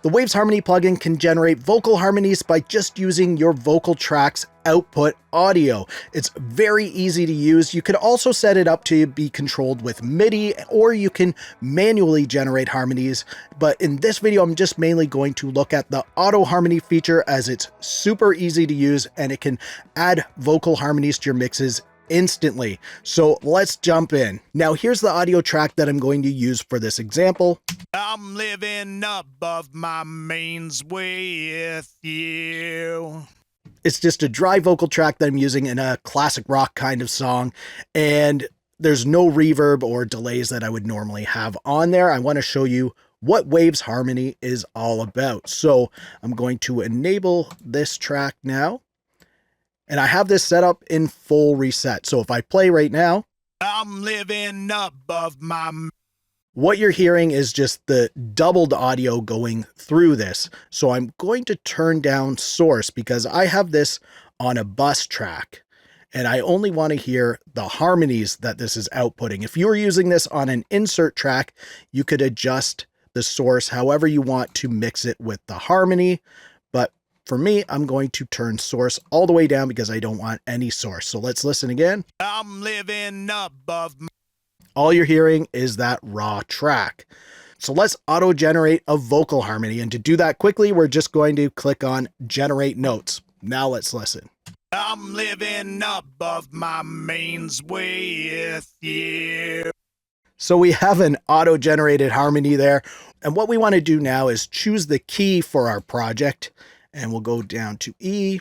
The Waves Harmony plugin can generate vocal harmonies by just using your vocal track's output audio. It's very easy to use. You can also set it up to be controlled with MIDI, or you can manually generate harmonies. But in this video, I'm just mainly going to look at the auto harmony feature, as it's super easy to use and it can add vocal harmonies to your mixes instantly. So let's jump in. Now here's the audio track that I'm going to use for this example. I'm living above my means with you. It's just a dry vocal track that I'm using in a classic rock kind of song, and there's no reverb or delays that I would normally have on there. I want to show you what Waves Harmony is all about. So I'm going to enable this track now. And I have this set up in full reset. So if I play right now, I'm living above my... What you're hearing is just the doubled audio going through this. So I'm going to turn down source because I have this on a bus track and I only want to hear the harmonies that this is outputting. If you were using this on an insert track, you could adjust the source however you want to mix it with the harmony. But for me, I'm going to turn source all the way down because I don't want any source. So let's listen again. I'm living above my... All you're hearing is that raw track. So let's auto-generate a vocal harmony. And to do that quickly, we're just going to click on Generate Notes. Now let's listen. I'm living above my means with you. So we have an auto-generated harmony there. And what we want to do now is choose the key for our project. And we'll go down to E,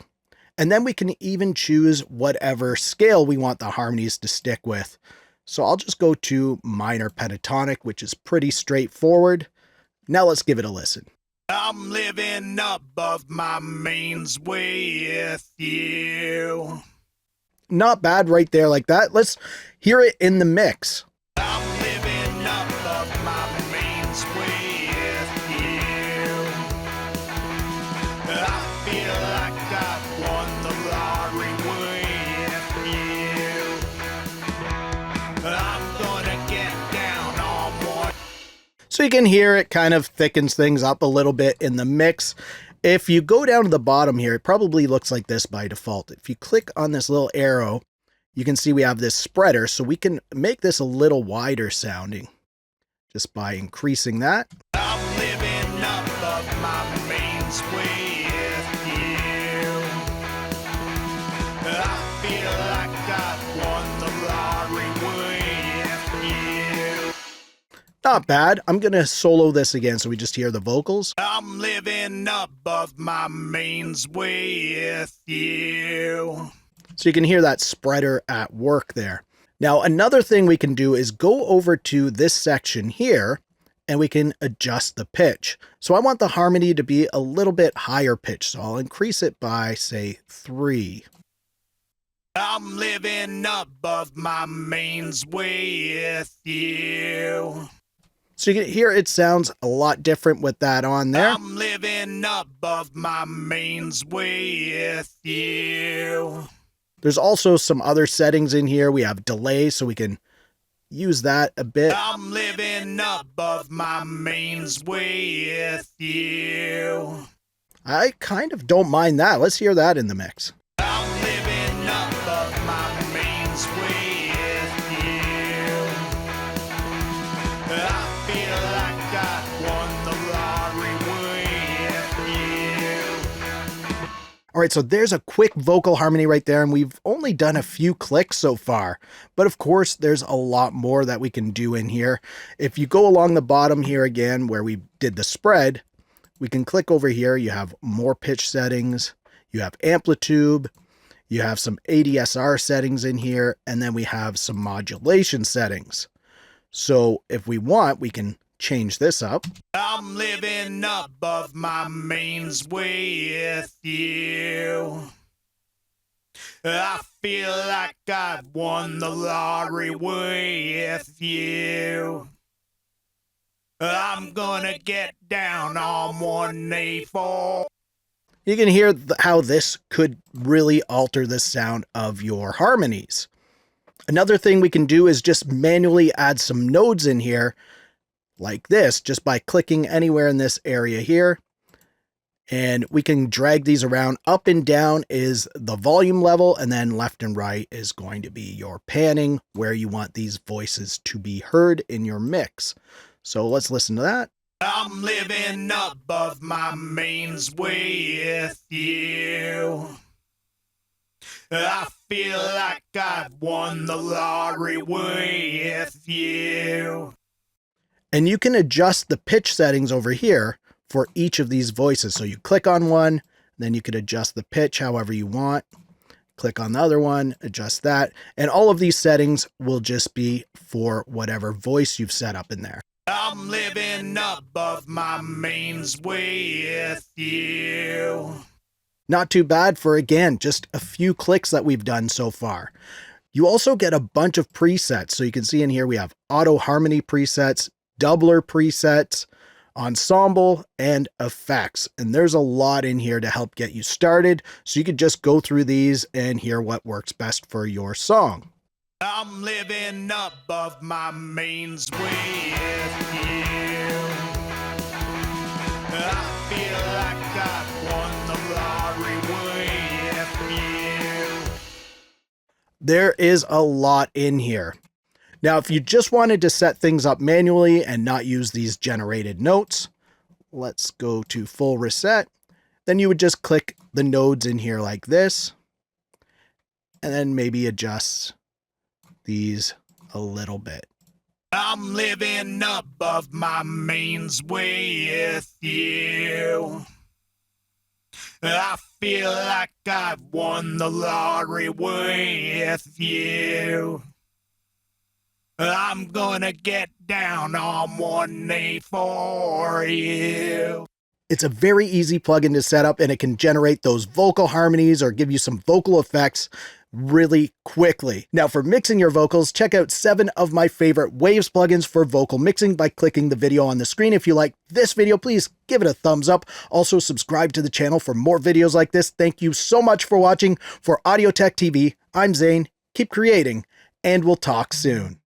and then we can even choose whatever scale we want the harmonies to stick with. So I'll just go to minor pentatonic, which is pretty straightforward. Now let's give it a listen. I'm living above my means with you. Not bad right there like that. Let's hear it in the mix. I'm living above my means with you. I feel like I've won the lottery with you. I'm gonna get down on one. So you can hear it kind of thickens things up a little bit in the mix. If you go down to the bottom here, it probably looks like this by default. If you click on this little arrow, you can see we have this spreader, so we can make this a little wider sounding just by increasing that. I'm living above my means with you. I feel like I've won the lottery with you. Not bad. I'm going to solo this again so we just hear the vocals. I'm living above my means with you. So you can hear that spreader at work there. Now, another thing we can do is go over to this section here and we can adjust the pitch. So I want the harmony to be a little bit higher pitch. So I'll increase it by, say, 3. I'm living above my means with you. So you can hear it sounds a lot different with that on there. I'm living above my means with you. There's also some other settings in here. We have delay, so we can use that a bit. I'm living above my means with you. I kind of don't mind that. Let's hear that in the mix. I'm living above my means with you. I feel like I've won the lottery with you. All right, so there's a quick vocal harmony right there, and we've only done a few clicks so far. But of course, there's a lot more that we can do in here. If you go along the bottom here again, where we did the spread, we can click over here. You have more pitch settings, you have amplitude, you have some ADSR settings in here, and then we have some modulation settings. So if we want, we can change this up. I'm living above my means with you. I feel like I've won the lottery with you. I'm gonna get down on one knee for... You can hear how this could really alter the sound of your harmonies. Another thing we can do is just manually add some nodes in here like this, just by clicking anywhere in this area here. And we can drag these around. Up and down is the volume level, and then left and right is going to be your panning, where you want these voices to be heard in your mix. So let's listen to that. I'm living above my means with you. I feel like I've won the lottery with you. And you can adjust the pitch settings over here for each of these voices. So you click on one, then you could adjust the pitch however you want. Click on the other one, adjust that. And all of these settings will just be for whatever voice you've set up in there. I'm living above my means with you. Not too bad for, again, just a few clicks that we've done so far. You also get a bunch of presets. So you can see in here we have auto harmony presets, doubler presets, ensemble, and effects. And there's a lot in here to help get you started. So you could just go through these and hear what works best for your song. I'm living above my means with you. I feel like I've won the lottery with you. There is a lot in here. Now, if you just wanted to set things up manually and not use these generated notes, let's go to full reset. Then you would just click the nodes in here like this, and then maybe adjust these a little bit. I'm living above my means with you. I feel like I've won the lottery with you. I'm gonna get down on one knee for you. It's a very easy plugin to set up, and it can generate those vocal harmonies or give you some vocal effects really quickly. Now, for mixing your vocals, check out 7 of my favorite Waves plugins for vocal mixing by clicking the video on the screen. If you like this video, please give it a thumbs up. Also, subscribe to the channel for more videos like this. Thank you so much for watching. For Audio Tech TV, I'm Zane. Keep creating, and we'll talk soon.